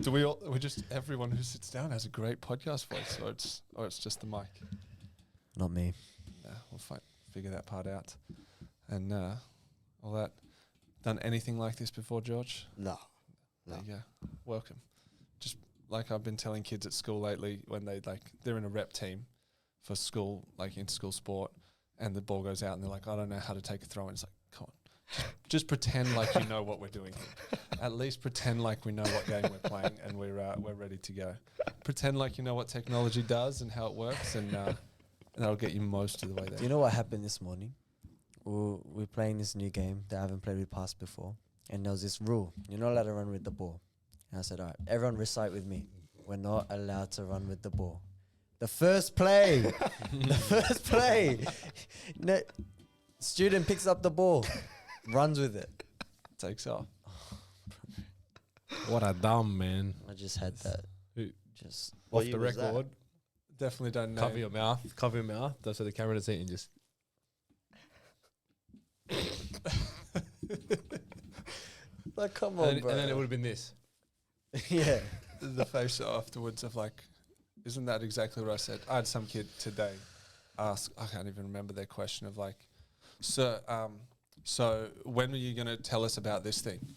Do we all? We just everyone who sits down has a great podcast voice, or it's just the mic. Not me. Yeah, we'll figure that part out. And all that. Done anything like this before, George? No. There you go. Welcome. Just like I've been telling kids at school lately, when they're in a rep team for school, like in school sport, and the ball goes out and they're like, I don't know how to take a throw. And it's like, come on, just pretend like you know what we're doing here. At least pretend like we know what game we're playing and we're ready to go. Pretend like you know what technology does and how it works, and that'll get you most of the way there. Do you know what happened this morning? We're playing this new game that I haven't played with past before. And there was this rule. You're not allowed to run with the ball. And I said, all right, everyone recite with me. We're not allowed to run with the ball. The first play. Student picks up the ball, runs with it. Takes off. What a dumb man. I just had that. Just Off the record. Definitely don't know. Cover your mouth. Cover your mouth. That's what the camera doesn't see, and just. like, come on, bro. And then it would have been this. yeah. The face afterwards of like, isn't that exactly what I said? I had some kid today ask, I can't even remember their question of like, so when are you going to tell us about this thing?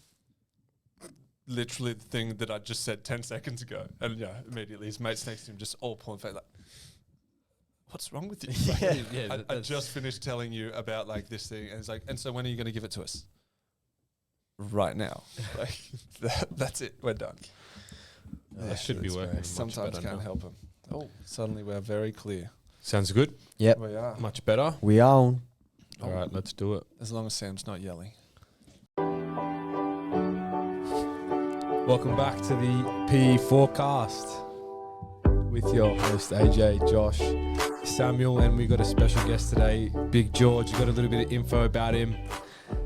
Literally the thing that I just said 10 seconds ago. And yeah, immediately his mates next to him just all pulling face like, what's wrong with you? Like, I just finished telling you about like this thing. And it's like, and so when are you going to give it to us? Right now. Like that's it. We're done. That should be working. Sometimes can't help them. Oh, suddenly we're very clear. Sounds good. Yep. We are. Much better. We are on. All right, let's do it. As long as Sam's not yelling. Welcome back to the PE Forecast with your host AJ, Josh, Samuel, and we got a special guest today, Big George. You got a little bit of info about him.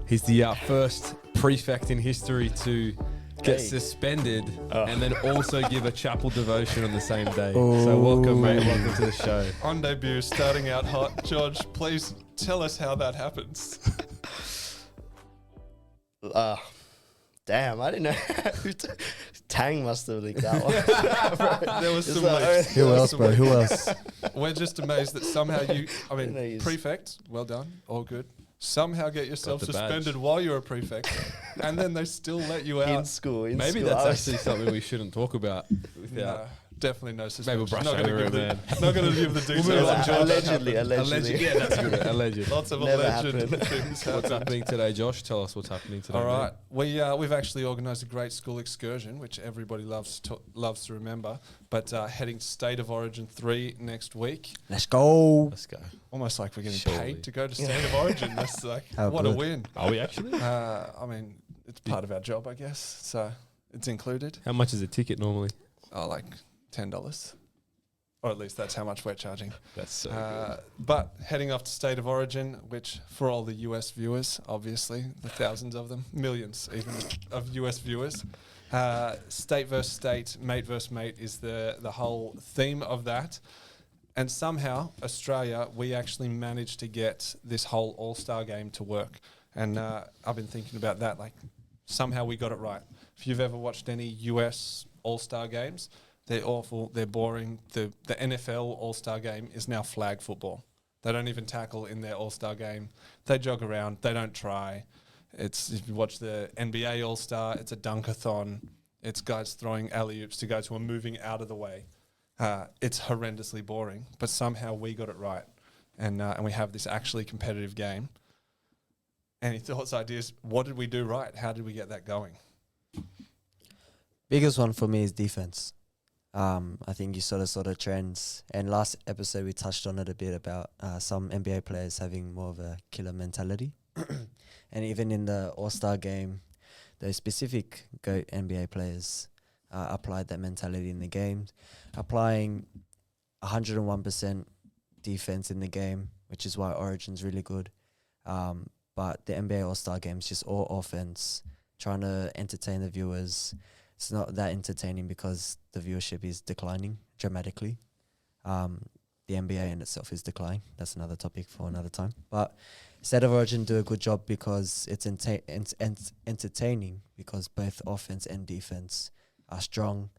He's the first prefect in history to get suspended and then also give a chapel devotion on the same day. So welcome, mate. Welcome to the show. On debut, starting out hot. George, please tell us how that happens. Damn, I didn't know. Tang must have leaked that one. There was some leaks. Who else, bro? Who else? We're just amazed that somehow prefect, well done, all good. Somehow get yourself suspended while you're a prefect, and then they still let you out. In school. Maybe that's actually something we shouldn't talk about. No, definitely no suspension. Maybe we'll brush not over it, man. Not going to give the details. Allegedly. Yeah, that's good. Alleged. Lots of Never alleged happened. things What's happening. happening today, Josh? Tell us what's happening today. All right, we've actually organised a great school excursion, which everybody loves to remember. But heading to State of Origin 3 next week. Let's go. Let's go. Almost like we're getting Surely. paid to go to State of Origin. That's like How what a good. win. Are we actually? I mean, it's part of our job, I guess. So it's included. How much is a ticket normally? Oh, like $10. Or at least that's how much we're charging. That's so good. But heading off to State of Origin, which for all the US viewers, obviously, the thousands of them, millions even of US viewers, state versus state, mate versus mate is the whole theme of that. And somehow, Australia, we actually managed to get this whole all-star game to work. And I've been thinking about that, like somehow we got it right. If you've ever watched any US all-star games, they're awful, they're boring. The NFL all-star game is now flag football. They don't even tackle in their all-star game. They jog around, they don't try. If you watch the NBA all-star, it's a dunkathon. It's guys throwing alley-oops to go to a moving out of the way. It's horrendously boring, but somehow we got it right. And we have this actually competitive game. Any thoughts, ideas? What did we do right? How did we get that going? Biggest one for me is defense. I think you saw the sort of trends. And last episode, we touched on it a bit about some NBA players having more of a killer mentality. And even in the All-Star game, those specific GOAT NBA players applied that mentality in the game, applying 101% defense in the game, which is why Origin's really good. But the NBA All-Star game is just all offense, trying to entertain the viewers. It's not that entertaining because the viewership is declining dramatically. The NBA in itself is declining. That's another topic for another time. But State of Origin do a good job because it's entertaining, because both offense and defense are strong.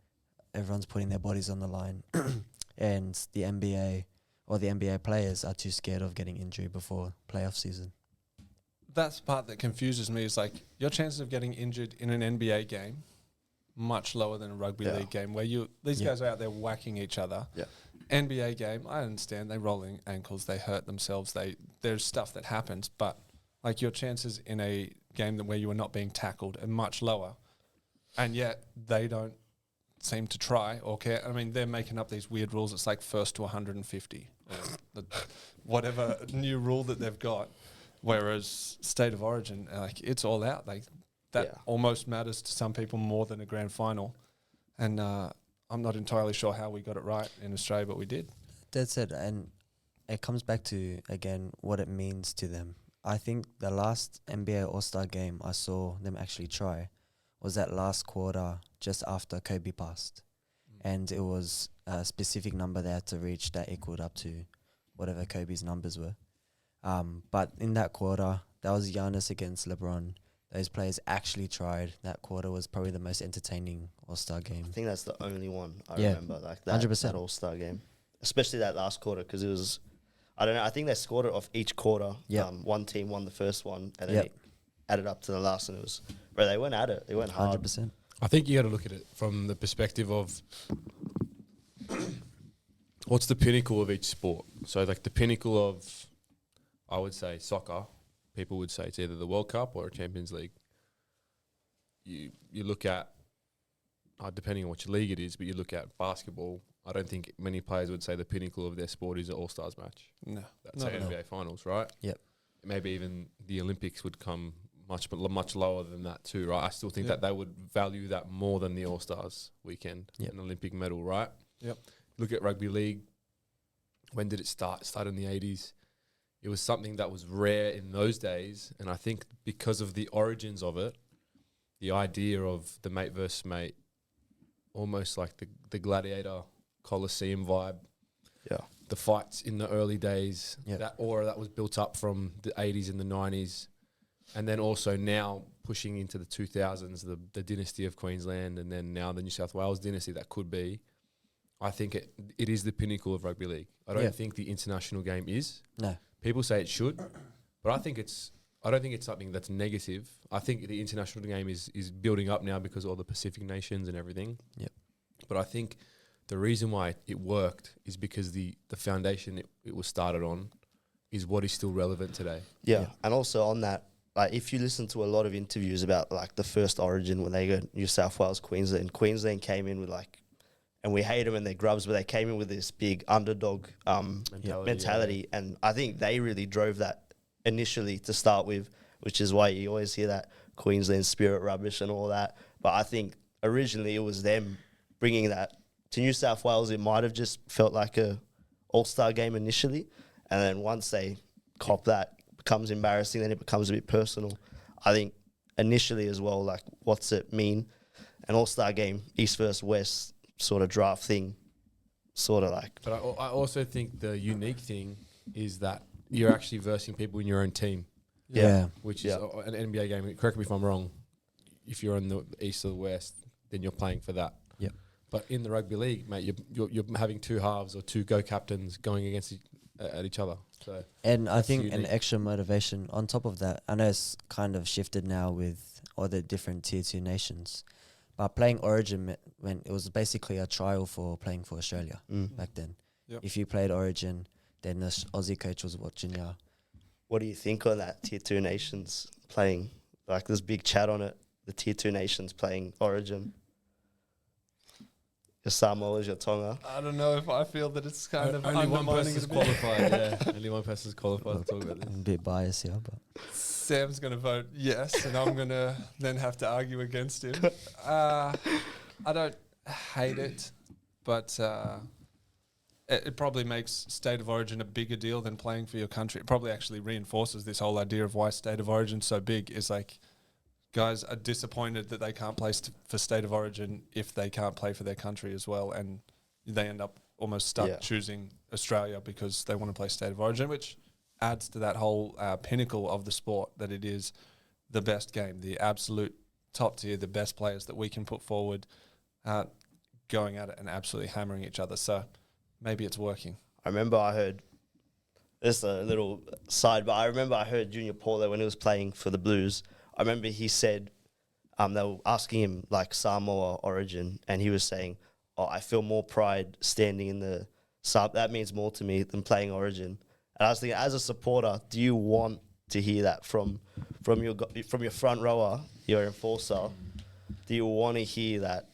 Everyone's putting their bodies on the line, and the NBA players are too scared of getting injured before playoff season. That's the part that confuses me. Is like your chances of getting injured in an NBA game much lower than a rugby league game where these guys are out there whacking each other. Yeah. NBA game, I understand they rolling ankles, they hurt themselves, there's stuff that happens, but like your chances in a game where you are not being tackled are much lower, and yet they don't seem to try or care. I mean, they're making up these weird rules. It's like first to 150, or whatever new rule that they've got. Whereas State of Origin, like it's all out. Like that almost matters to some people more than a grand final. And I'm not entirely sure how we got it right in Australia, but we did. That's it. And it comes back to, again, what it means to them. I think the last NBA All-Star game I saw them actually try was that last quarter just after Kobe passed. And it was a specific number they had to reach that equaled up to whatever Kobe's numbers were. But in that quarter, that was Giannis against LeBron. Those players actually tried. That quarter was probably the most entertaining All-Star game. I think that's the only one I remember, like that, 100%. that All-Star game. Especially that last quarter, because it was, I don't know, I think they scored it off each quarter. One team won the first one, and then it added up to the last, and it was, bro, they went at it. They went hard. 100%. I think you got to look at it from the perspective of what's the pinnacle of each sport. So, like the pinnacle of, I would say, soccer. People would say it's either the World Cup or a Champions League. You look at, depending on which league it is, but you look at basketball. I don't think many players would say the pinnacle of their sport is an All-Stars match. No. That's NBA Finals, right? Yep. Maybe even the Olympics would come much lower than that too, right? I still think that they would value that more than the All-Stars weekend, an Olympic medal, right? Yep. Look at rugby league. When did it start? It started in the 80s. It was something that was rare in those days, and I think because of the origins of it, the idea of the mate versus mate, almost like the gladiator Colosseum vibe, the fights in the early days, that aura that was built up from the 80s and the 90s, and then also now pushing into the 2000s, the dynasty of Queensland, and then now the New South Wales dynasty that could be. I think it is the pinnacle of rugby league. I don't think the international game is. No. People say it should, but I don't think it's something that's negative. I think the international game is building up now because of all the Pacific nations and everything. Yep. But I think the reason why it worked is because the foundation it was started on is what is still relevant today. Yeah. And also on that, like if you listen to a lot of interviews about like the first Origin when they go New South Wales, Queensland came in with like, and we hate them and they're grubs, but they came in with this big underdog mentality. And I think they really drove that initially to start with, which is why you always hear that Queensland spirit rubbish and all that. But I think originally it was them bringing that to New South Wales. It might have just felt like a all-star game initially. And then once they cop that, it becomes embarrassing, then it becomes a bit personal. I think initially as well, like what's it mean? An all-star game, East versus West, sort of draft thing, sort of like. But I also think the unique thing is that you're actually versing people in your own team. Yeah. Which is an NBA game. Correct me if I'm wrong. If you're on the East or the West, then you're playing for that. Yep. But in the rugby league, mate, you're having two halves or two co-captains going against at each other. So and I think unique. an extra motivation on top of that, I know it's kind of shifted now with all the different tier 2 nations. But playing Origin when it was basically a trial for playing for Australia back then. Yep. If you played Origin, then the Aussie coach was watching you. What do you think on that tier 2 nations playing? Like there's big chat on it. The tier 2 nations playing Origin. Your Samoas, your Tonga. I don't know if I feel that it's kind of only one undermining person's it a bit. qualified. Only one person's qualified to talk about this. I'm a bit biased here, but Sam's going to vote yes, and I'm going to then have to argue against him. I don't hate it, but it probably makes State of Origin a bigger deal than playing for your country. It probably actually reinforces this whole idea of why State of Origin's so big, is like guys are disappointed that they can't play for State of Origin if they can't play for their country as well, and they end up almost stuck choosing Australia because they want to play State of Origin, which adds to that whole pinnacle of the sport, that it is the best game, the absolute top tier, the best players that we can put forward going at it and absolutely hammering each other. So maybe it's working. I remember I heard, this is a little side, but I remember I heard Junior Paulo when he was playing for the Blues. I remember he said, they were asking him like Samoa origin, and he was saying, "Oh, I feel more pride standing in the sub. That means more to me than playing origin." And I was thinking, as a supporter, do you want to hear that from your front rower, your enforcer? Do you want to hear that?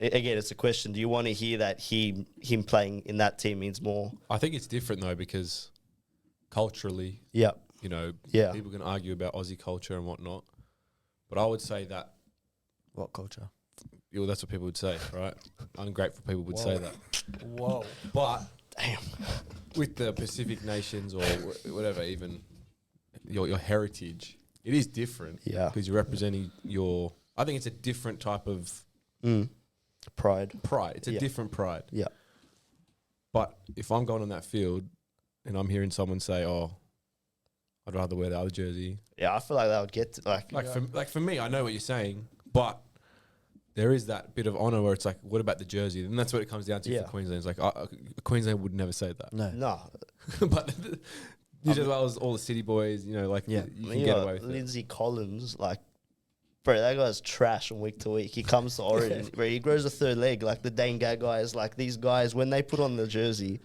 Again, it's a question. Do you want to hear that him playing in that team means more? I think it's different though, because culturally, Yeah. you know, Yeah. people can argue about Aussie culture and whatnot, but I would say that, What culture? well, that's what people would say, right? Ungrateful people would say that. Whoa. But with the Pacific nations or whatever, even your heritage, it is different. Yeah. Because you're representing I think it's a different type of Pride. pride. It's a Yeah. different pride. Yeah. But if I'm going on that field and I'm hearing someone say, "Oh, I'd rather wear the other jersey," Yeah, I feel like that would get to, for me, I know what you're saying, but there is that bit of honour where it's like, what about the jersey? And that's what it comes down to Yeah. for Queensland. It's like Queensland would never say that, No. no. but New South Wales, all the city boys, you know, like Yeah. you can get away with it. Lindsay Collins, like, bro, that guy's trash from week to week. He comes to Origin, bro, he grows a third leg. Like the Dane Gagai is like these guys, when they put on the jersey,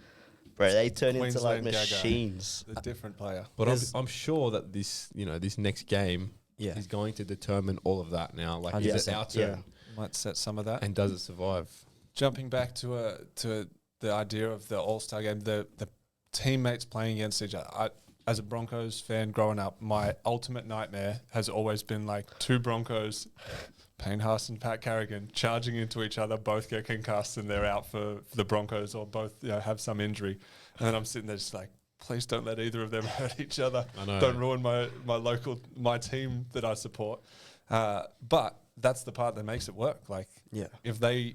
bro, they turn into like Queensland Gagai. machines. The different player. But I'm sure that this next game Yeah. is going to determine all of that now. Like, is it 100%. our turn? Might set some of that. And does it survive? Jumping back to the idea of the All-Star game, the teammates playing against each other. As a Broncos fan growing up, my ultimate nightmare has always been like two Broncos, Payne Haas and Pat Carrigan, charging into each other, both get concussed and they're out for the Broncos, or both have some injury. And then I'm sitting there just like, please don't let either of them hurt each other. I know. Don't ruin my team that I support. But that's the part that makes it work. Like, Yeah. if they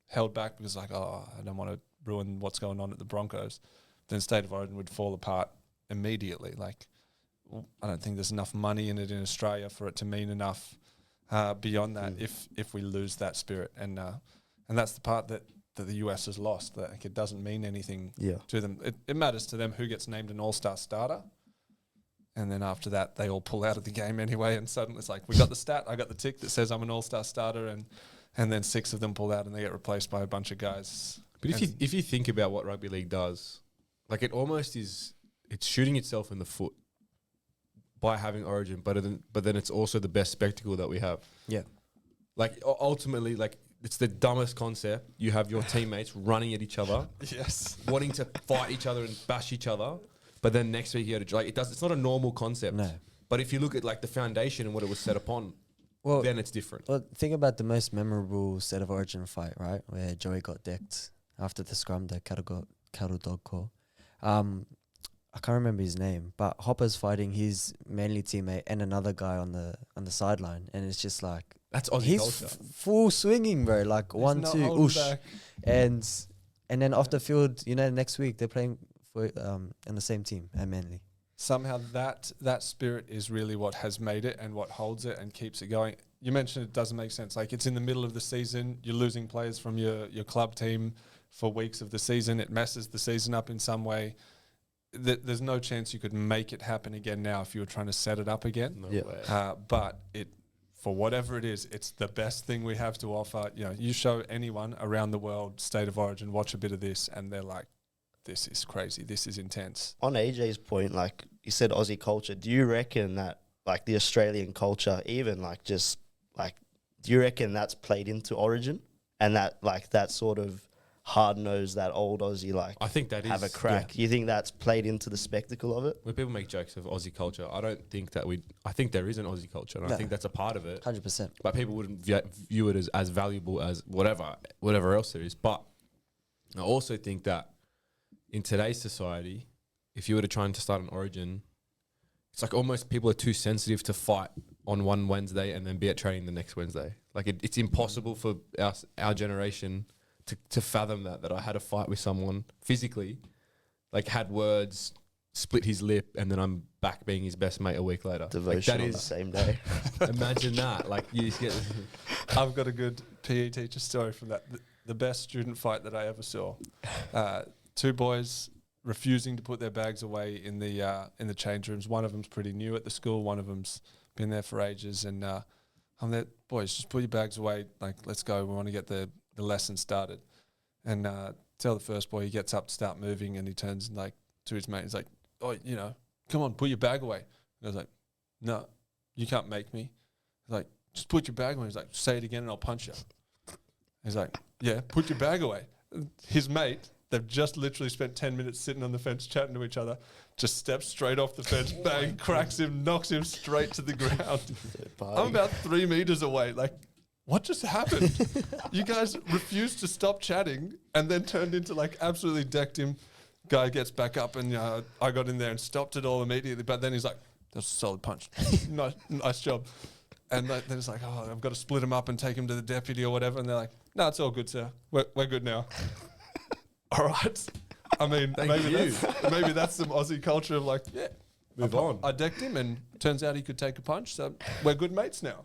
held back because like, oh, I don't want to ruin what's going on at the Broncos, then State of Origin would fall apart immediately. Like, I don't think there's enough money in it in Australia for it to mean enough beyond that if we lose that spirit. And that's the part that the US has lost. That like, it doesn't mean anything to them. It matters to them who gets named an all-star starter. And then after that, they all pull out of the game anyway. And suddenly it's like, we got the stat, I got the tick that says I'm an all-star starter. And then 6 of them pull out and they get replaced by a bunch of guys. But if you think about what rugby league does, like it almost is, it's shooting itself in the foot by having Origin, but then it's also the best spectacle that we have. Yeah. Like ultimately, like it's the dumbest concept. You have your teammates running at each other, Yes. wanting to fight each other and bash each other, but then next week you go to it's not a normal concept. No. But if you look at like the foundation and what it was set upon, Well, then it's different. Well, think about the most memorable State of Origin fight, right? Where Joey got decked after the scrum, the cattle dog call. I can't remember his name, but Hopper's fighting his Manly teammate and another guy on the sideline, and it's just like That's Aussie he's culture. full swinging, bro. Like He's 1, not 2, holding oosh, back. and then off the field, next week they're playing for in the same team at Manly. Somehow that spirit is really what has made it and what holds it and keeps it going. You mentioned it doesn't make sense. Like, it's in the middle of the season. You're losing players from your club team for weeks of the season. It messes the season up in some way. There's no chance you could make it happen again now if you were trying to set it up again. No Yeah. way. But for whatever it is, it's the best thing we have to offer. You show anyone around the world State of Origin, watch a bit of this, and they're like, this is crazy. This is intense. On AJ's point, like you said, Aussie culture, do you reckon that like the Australian culture, even like just like, do you reckon that's played into Origin and that like that sort of hard nosed, that old Aussie like I think that is have a crack? You think that's played into the spectacle of it? When people make jokes of Aussie culture, I don't think that I think there is an Aussie culture, and I No. think that's a part of it. 100%. But people wouldn't view it as valuable as whatever else there is. But I also think that in today's society, if you were to try to start an Origin, it's like almost people are too sensitive to fight on one Wednesday and then be at training the next Wednesday. Like it's impossible for our generation to fathom that I had a fight with someone physically, like had words, split his lip, and then I'm back being his best mate a week later. Devotion that on the same day. Imagine that. Like you just get. I've got a good PE teacher story from that. The best student fight that I ever saw. Two boys refusing to put their bags away in the change rooms. One of them's pretty new at the school. One of them's been there for ages. And I'm there, boys, just put your bags away. Like, let's go. We want to get the lesson started. And tell the first boy, he gets up to start moving, and he turns like to his mate. He's like, oh, come on, put your bag away. And I was like, no, you can't make me. He's like, just put your bag away. He's like, say it again and I'll punch you. He's like, yeah, put your bag away. His mate, they've just literally spent 10 minutes sitting on the fence chatting to each other, just steps straight off the fence, bang, cracks him, knocks him straight to the ground. I'm about 3 meters away. Like, what just happened? You guys refused to stop chatting and then turned into like absolutely decked him. Guy gets back up, and I got in there and stopped it all immediately. But then he's like, that's a solid punch. nice job. And then it's like, oh, I've got to split him up and take him to the deputy or whatever. And they're like, no, it's all good, sir. We're good now. All right. I mean, maybe that's some Aussie culture of like, yeah, Move on. I decked him, and turns out he could take a punch. So we're good mates now.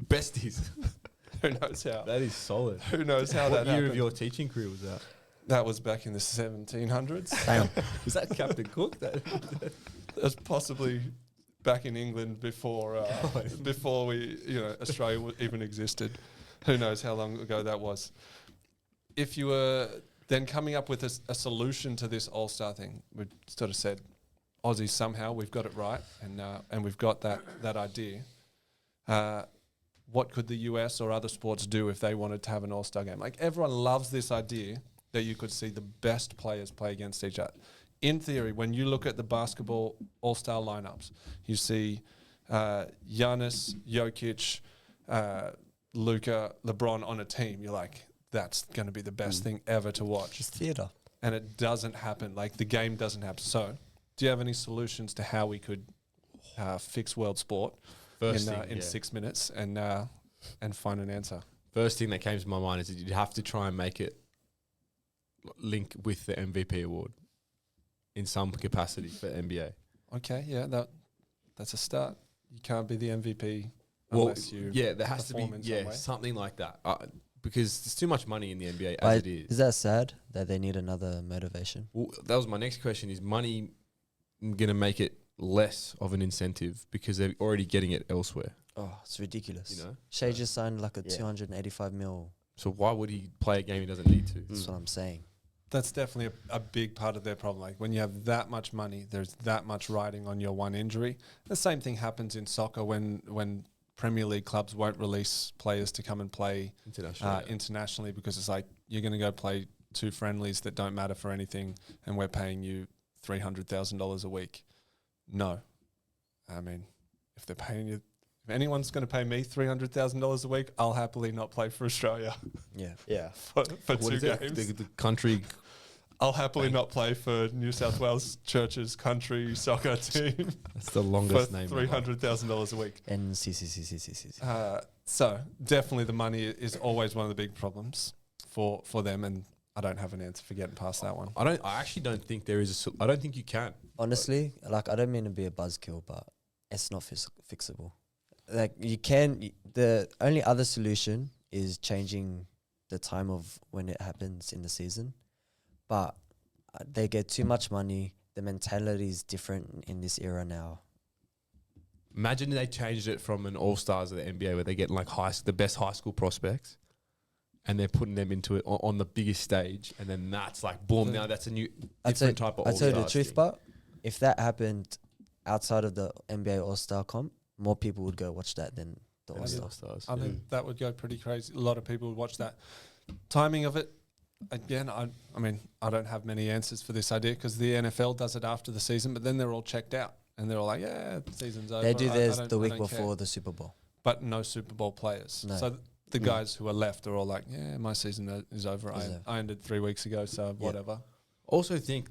Besties. Who knows how? That is solid. Who knows how What that year happened? of your teaching career was that? That was back in the 1700s. Damn. Was that Captain Cook? That That was possibly back in England before we, Australia even existed. Who knows how long ago that was? If you were then coming up with a solution to this All-Star thing, we sort of said, Aussies, somehow we've got it right, and we've got that idea. What could the US or other sports do if they wanted to have an All-Star game? Like, everyone loves this idea that you could see the best players play against each other. In theory, when you look at the basketball All-Star lineups, you see Giannis, Jokic, Luka, LeBron on a team. You're like, that's going to be the best thing ever to watch. It's theatre. And it doesn't happen. Like, the game doesn't happen. So, do you have any solutions to how we could fix world sport in 6 minutes and find an answer? First thing that came to my mind is that you'd have to try and make it link with the MVP award in some capacity for NBA. Okay, yeah, that's a start. You can't be the MVP Well, unless you there has to be perform in some way. something like that because there's too much money in the NBA But as it is. is that sad that they need another motivation? Well, that was my next question: is money going to make it less of an incentive because they're already getting it elsewhere? Oh, it's ridiculous. You know, Shea just signed like a Yeah. 285 mil. so why would he play a game he doesn't need to? That's what I'm saying. That's definitely a big part of their problem. Like, when you have that much money, there's that much riding on your one injury. The same thing happens in soccer when Premier League clubs won't release players to come and play internationally because it's like, you're going to go play 2 friendlies that don't matter for anything, and we're paying you $300,000 a week. No. I mean, if they're paying you, if anyone's going to pay me $300,000 a week, I'll happily not play for Australia Yeah. Yeah. for What 2 is it? games. The country. I'll happily not play for New South Wales Church's country soccer team That's the for longest name. $300,000 a week. NCCCCCC. So definitely the money is always one of the big problems for them, and I don't have an answer for getting past that one. I actually don't think there is I don't think you can. Honestly, like, I don't mean to be a buzzkill, but it's not fixable. Like, you can. The only other solution is changing the time of when it happens in the season, but they get too much money. The mentality is different in this era now. Imagine they changed it from an All-Stars of the NBA where they get like the best high school prospects, and they're putting them into it on the biggest stage, and then that's like boom. Now that's a new different type of I All-Stars. tell you the truth, thing. but if that happened outside of the NBA All-Star comp, more people would go watch that than the Yeah. All-Star. All-Stars. I think that would go pretty crazy. A lot of people would watch that. Timing of it, again, I mean, I don't have many answers for this idea because the NFL does it after the season, but then they're all checked out and they're all like, yeah, the season's over. They do I theirs don't- the I week don't care. before the Super Bowl. But no Super Bowl players. No. So the guys who are left are all like, yeah, my season is over. Is over. I ended 3 weeks ago, so whatever. Also think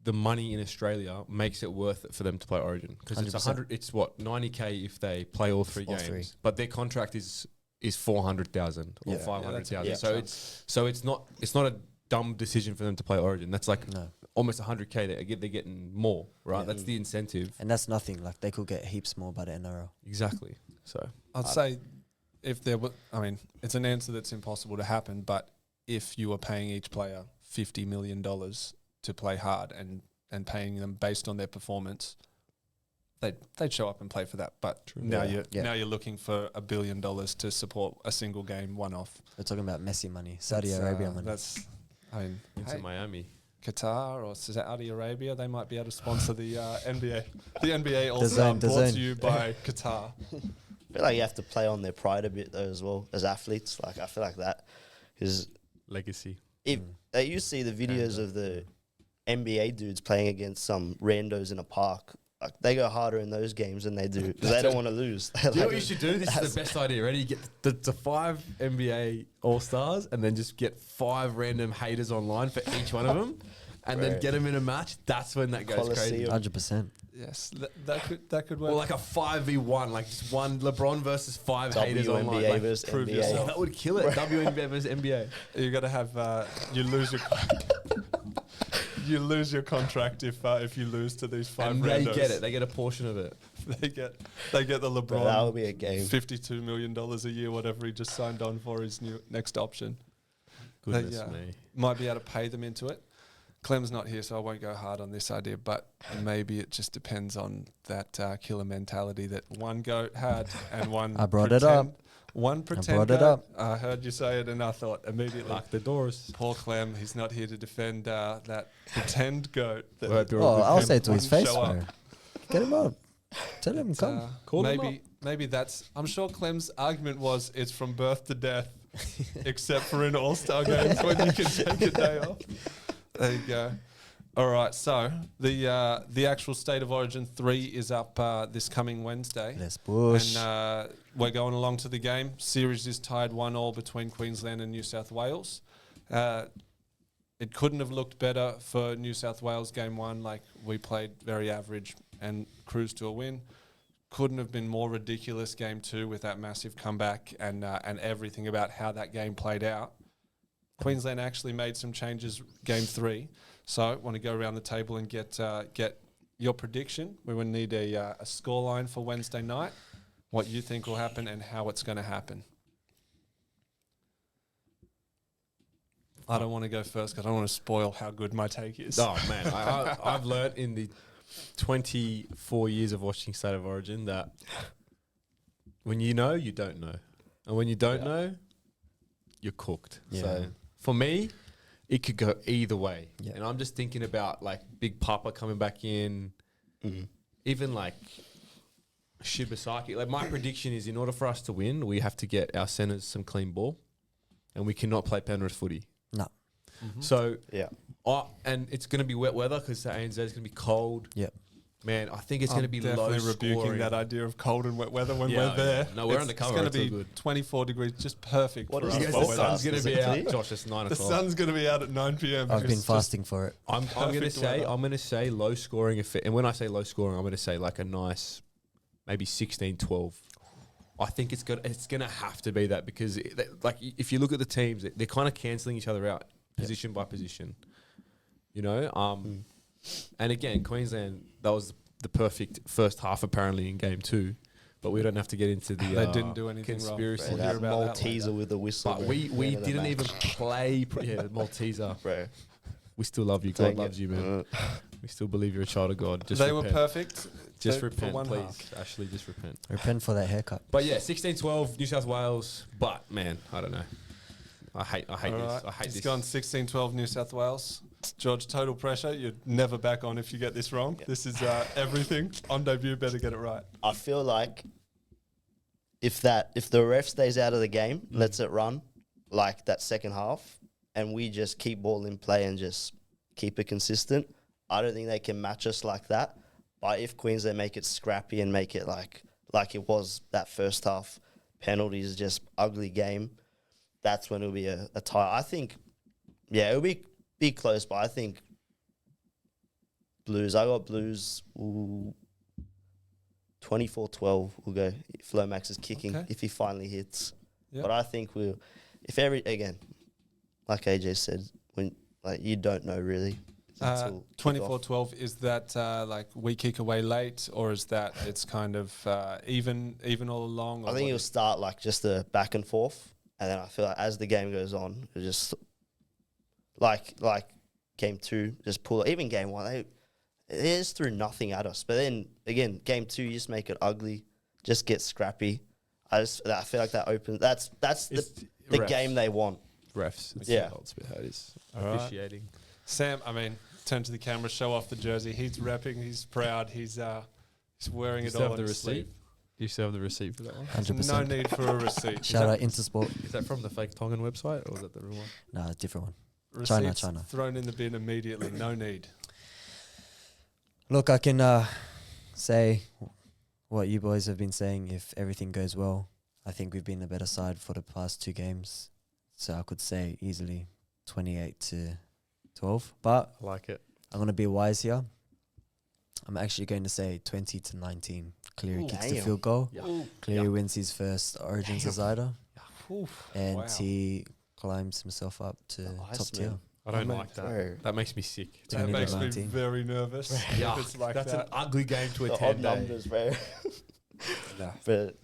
the money in Australia makes it worth it for them to play Origin because it's 100%. It's what 90K if they play all 3 All games, 3. but their contract is 400,000 or Yeah. 500,000. Yeah, So it's not a dumb decision for them to play Origin. That's like No. almost 100K, they're getting more, right? Yeah. That's the incentive. And that's nothing. Like they could get heaps more by the NRL. Exactly. So I'd say if there were, I mean, it's an answer that's impossible to happen, but if you were paying each player $50 million to play hard and paying them based on their performance, they'd show up and play for that. But now you're looking for $1 billion to support a single game one-off. We're talking about Messi money, Saudi Arabia money. That's, I mean, into Miami. Qatar or Saudi Arabia, they might be able to sponsor the NBA. The NBA also zone, the brought zone. to you by Qatar. I feel like you have to play on their pride a bit though as well as athletes. Like I feel like that is Legacy. if you see the videos of the NBA dudes playing against some randos in a park, like they go harder in those games than they do because they don't want to lose. Do you know what you should do? This is the best idea. Ready? You get the 5 NBA All-Stars and then just get 5 random haters online for each one of them and then get them in a match. That's when that goes crazy. Coliseum. 100%. Yes, that could work. Or like a 5v1, like just one LeBron versus 5 haters online. WNBA Like, versus prove NBA. yourself. That would kill it. WNBA versus NBA. You got to have you lose your you lose your contract if you lose to these 5 And they randos. get it. They get a portion of it. they get the LeBron. Bro, that would be a game. $52 million a year, whatever he just signed on for his next option. Goodness They, me. might be able to pay them into it. Clem's not here, so I won't go hard on this idea, but maybe it just depends on that killer mentality that one goat had and one I brought it up. One pretend brought it goat. up. I heard you say it and I thought immediately, Lock the doors. poor Clem, he's not here to defend that pretend goat. That Well, you're Oh, a good I'll friend. say it to his Wouldn't face, show bro. up. Get him up. Tell him, come. Call him maybe that's, I'm sure Clem's argument was it's from birth to death, except for in All-Star games when you can take a day off. There you go. All right, so the actual State of Origin 3 is up this coming Wednesday. Let's push. And we're going along to the game. Series is tied 1-1 between Queensland and New South Wales. It couldn't have looked better for New South Wales game 1. Like, we played very average and cruised to a win. Couldn't have been more ridiculous game 2 with that massive comeback and everything about how that game played out. Queensland actually made some changes game 3. So I want to go around the table and get your prediction. We will need a scoreline for Wednesday night, what you think will happen and how it's going to happen. I don't want to go first because I don't want to spoil how good my take is. Oh, man. I've learnt in the 24 years of watching State of Origin that when you know, you don't know. And when you don't know, you're cooked. Yeah. So for me, it could go either way. Yeah. And I'm just thinking about like Big Papa coming back in, even like Shibasaki. Like my prediction is in order for us to win, we have to get our centers some clean ball and we cannot play Penrith footy. No. So, Yeah. and it's going to be wet weather because the ANZ is going to be cold. Yep. Man, I think it's going to be definitely low rebuking scoring. that idea of cold and wet weather when Yeah, we're there. yeah. No, we're undercover. It's going to It's all be good. 24 degrees, just perfect What for is us. this while The we're forecast? sun's going Is to it be out, clear? Josh. It's 9 The o'clock. sun's going to be out at 9 p.m. I've been It's just fasting for it. I'm going to perfect say weather. I'm going to say low scoring and when I say low scoring, I'm going to say like a nice maybe 16-12. I think it's going to have to be that because like if you look at the teams, they're kind of cancelling each other out position by position. You know, and again, Queensland, that was the perfect first half apparently in game 2, but we don't have to get into the They didn't do anything wrong. conspiracy. We'll That hear about that Malteser with the whistle. But bro. we Man of the didn't match. even play. Malteser. Bro. We still love you. God Thank loves you, man. We still believe you're a child of God. Just They repent. were perfect. Just for repent, one please. half. Ashley, just repent. Repent for that haircut. But yeah, 16-12, New South Wales. But man, I don't know. I hate All this. right, I hate it's this. gone 16-12 New South Wales. George, total pressure. You're never back on if you get this wrong. This is everything. On debut, better get it right. I feel like if the ref stays out of the game, lets it run like that second half, and we just keep ball in play and just keep it consistent, I don't think they can match us like that. But if Queensland make it scrappy and make it like it was that first half, penalties, just ugly game, that's when it'll be a tie. I think, yeah, it'll be close, but I think Blues. I got Blues. 24-12 we'll go. Flomax is kicking Okay. if he finally hits. Yep. But I think again, like AJ said, when like you don't know really. until kickoff. 24-12, is that like we kick away late, or is that it's kind of even all along? I think it'll start like just a back and forth, and then I feel like as the game goes on, it just like game 2, just pull. Even game 1, it just threw nothing at us. But then again, game 2, you just make it ugly, just get scrappy. I feel like that opens. That's the refs. game they want. Refs. It's Yeah. That's how it is. All right. Officiating. Sam, I mean, turn to the camera, show off the jersey. He's repping. He's proud. He's wearing Do you it still all have on the his sleeve. receipt? Do you still have the receipt for that one? 100%. No need for a receipt. Shout out Intersport. Is that from the fake Tongan website, or is that the real one? No, different one. Receipts China. thrown in the bin immediately. No need. Look, I can say what you boys have been saying. If everything goes well, I think we've been the better side for the past 2 games. So I could say easily 28-12. But I like it. I'm going to be wise here. I'm actually going to say 20-19. Cleary Ooh, kicks the damn. field goal. Yeah. Ooh, Cleary wins his first Origins decider. oof. And Wow. he climbs himself up to The top Iceman. tier. I don't mean, like that. Bro. That makes me sick. That 20 to makes me 19. very nervous. Yuck. If it's like That's that. an ugly game to The attend. odd numbers, bro. Nah. But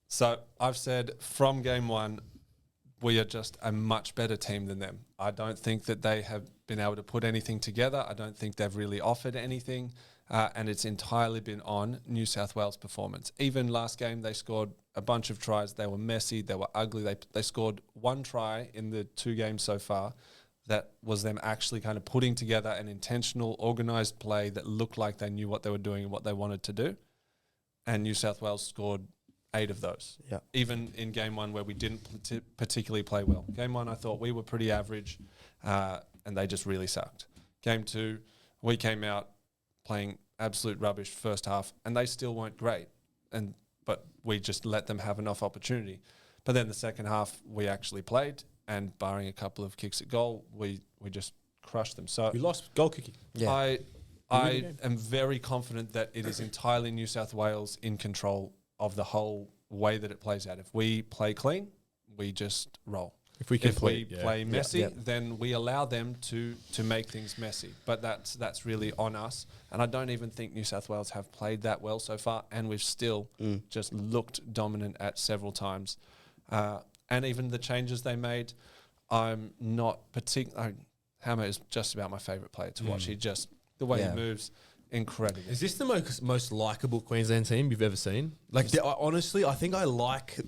So I've said from game 1, we are just a much better team than them. I don't think that they have been able to put anything together. I don't think they've really offered anything. And it's entirely been on New South Wales' performance. Even last game, they scored a bunch of tries. They were messy. They were ugly. They scored 1 try in the 2 games so far. That was them actually kind of putting together an intentional, organised play that looked like they knew what they were doing and what they wanted to do. And New South Wales scored 8 of those. yeah, Even in game 1 where we didn't particularly play well. Game 1, I thought we were pretty average, and they just really sucked. Game 2, we came out playing absolute rubbish first half, and they still weren't great. But we just let them have enough opportunity. But then the second half, we actually played, and barring a couple of kicks at goal, we just crushed them. So We lost goal kicking. Yeah. I win the game. am very confident that it is entirely New South Wales in control of the whole way that it plays out. If we play clean, we just roll. If we If we complete, play messy, Yeah. then we allow them to make things messy. But that's really on us. And I don't even think New South Wales have played that well so far, and we've still just looked dominant at several times. And even the changes they made, I'm not particular. Hammer is just about my favourite player to watch. He just the way Yeah. he moves, incredible. Is this the most likable Queensland team you've ever seen? Like, honestly, I think I like,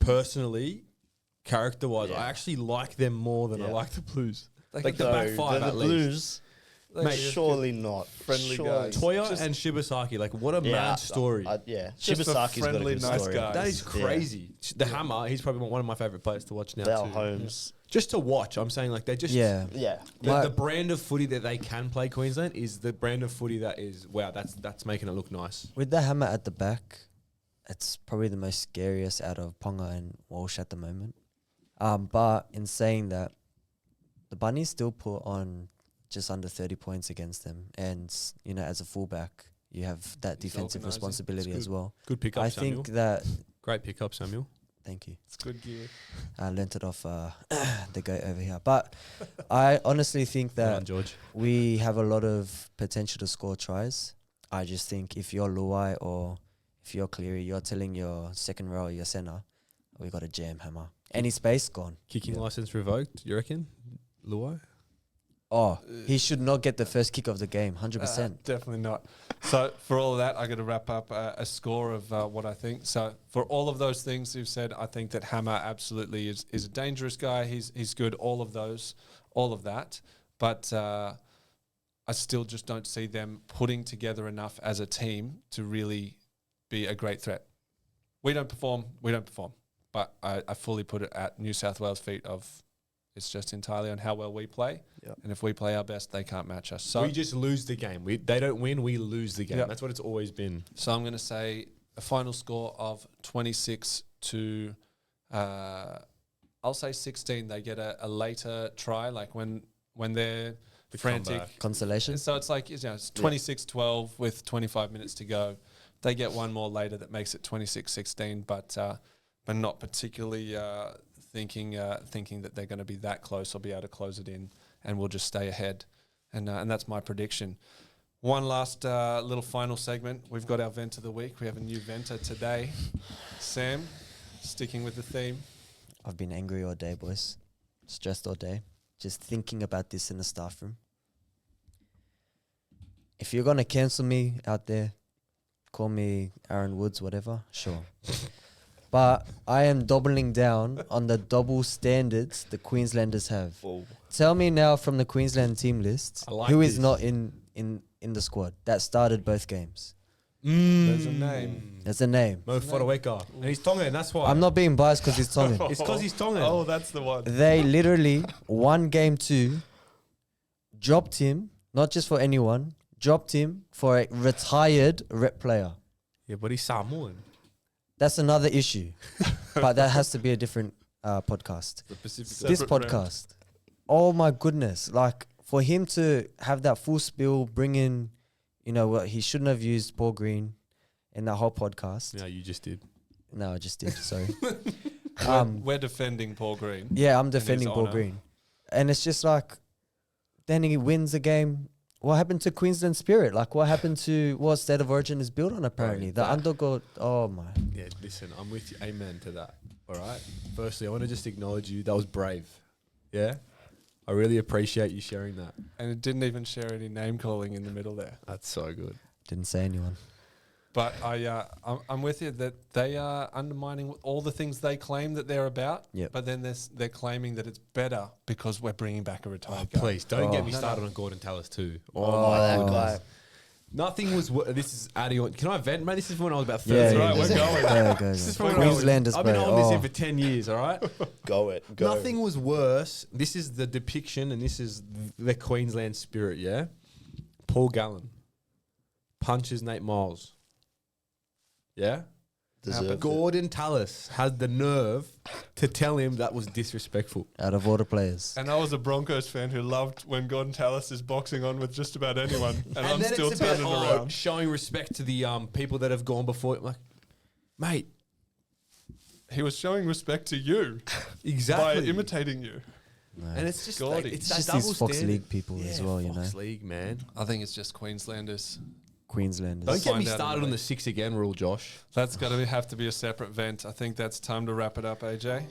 personally, character-wise, Yeah. I actually like them more than I Yeah. like the Blues. Like Like the No, back 5 the at least. Blues, Mate, surely not. friendly Surely. guys. Toya Just- and Shibasaki, like, what a mad story. Yeah, Just a Shibasaki's got a friendly, good nice story. guy. That is Yeah. crazy. The Hammer, he's probably one of my favourite players to watch now Dale too. Holmes. Just to watch, I'm saying, like, they're just... Yeah. Yeah. The brand of footy that they can play Queensland is the brand of footy that is, wow, that's making it look nice. With the hammer at the back, it's probably the most scariest out of Ponga and Walsh at the moment. But in saying that, the Bunnies still put on just under 30 points against them. And, you know, as a fullback, you have that He's defensive organising. responsibility It's as well. Good pickup, I Samuel. think that, Great pickup, Samuel. thank you. It's good gear. I learnt it off the goat over here. But I honestly think Well that done, George. we have a lot of potential to score tries. I just think if you're Luai or if you're Cleary, you're telling your second row, your centre, we got a jam hammer. Any space, gone. Kicking Yeah. license revoked, you reckon? Luai? Oh, he should not get the first kick of the game, 100%. Definitely not. So for all of that, I got to wrap up a score of what I think. So for all of those things you've said, I think that Hammer absolutely is a dangerous guy. He's good. All of that. But I still just don't see them putting together enough as a team to really be a great threat. We don't perform. But I fully put it at New South Wales' feet of it's just entirely on how well we play. Yep. And if we play our best, they can't match us. So we just lose the game. They don't win, we lose the game. Yep. That's what it's always been. So I'm going to say a final score of 26 to, I'll say 16. They get a later try, like when they're The frantic. comeback. Consolation? So it's like, it's 26-12 with 25 minutes to go. They get one more later that makes it 26-16, but not particularly thinking that they're going to be that close or be able to close it in, and we'll just stay ahead. and that's my prediction. One last little final segment. We've got our vent of the week. We have a new venter today. Sam, sticking with the theme. I've been angry all day, boys. Stressed all day. Just thinking about this in the staff room. If you're going to cancel me out there, call me Aaron Woods, whatever, sure. But I am doubling down on the double standards the Queenslanders have. Whoa. Tell me now from the Queensland team list, I like who is this. not in the squad that started both games. There's a name. There's a name. Mo Fotuaika. And he's Tongan, that's why. I'm not being biased because he's Tongan. It's because he's Tongan. Oh, that's the one. They literally won game 2, dropped him, not just for anyone, dropped him for a retired rep player. Yeah, but he's Samoan. That's another issue. But that has to be a different podcast. The Pacific. This Separate podcast. Oh my goodness. Like for him to have that full spill, bring in, you know what, he shouldn't have used Paul Green in that whole podcast. No, you just did. No, I just did, sorry. We're defending Paul Green. Yeah, I'm defending Paul honour. Green. And it's just like, then he wins the game. What happened to Queensland spirit? Like, what happened to what State of Origin is built on, apparently? Right, The that- underdog, oh my. Yeah, listen, I'm with you. Amen to that. All right. Firstly, I want to just acknowledge you. That was brave. Yeah. I really appreciate you sharing that. And it didn't even share any name calling in the middle there. That's so good. Didn't say anyone. But I'm with you that they are undermining all the things they claim that they're about. Yep. But then they're claiming that it's better because we're bringing back a Oh, retired guy. please don't get me No, started no. on Gordon Tallis too. Oh, that Oh. guy. Nothing was. This is adding on. Can I vent, mate? This is when I was about 30. Yeah, That's yeah, right, yeah. we're going. Go. This is when I was- Queenslanders, I've been bro. on this Oh. in for 10 years, all right? Go. Nothing was worse. This is the depiction, and this is the Queensland spirit, yeah? Paul Gallen punches Nate Miles. Yeah? Deserved it. Gordon Tallis had the nerve to tell him that was disrespectful. Out of all the players. And I was a Broncos fan who loved when Gordon Tallis is boxing on with just about anyone. And I'm then still it's about, turning around. showing respect to the people that have gone before. Like, mate, He was showing respect to you exactly. by imitating you. No. And it's just Gordy. like, it's It's that just double these Fox standard. League people as well, you know. Fox League, man. I think it's just Queenslanders. Queenslanders. Don't get find me out in started the on the league. 6 again rule, Josh. That's got to have to be a separate vent. I think that's time to wrap it up, AJ.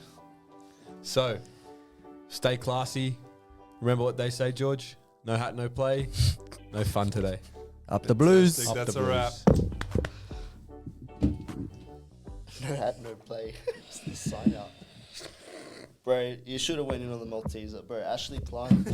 So, stay classy. Remember what they say, George? No hat, no play. No fun today. Up the Blues. Fantastic. Up That's the a wrap. Blues. No hat, no play. It's the sign out. Bro, you should have went in on the Malteser. Bro, Ashley Klein.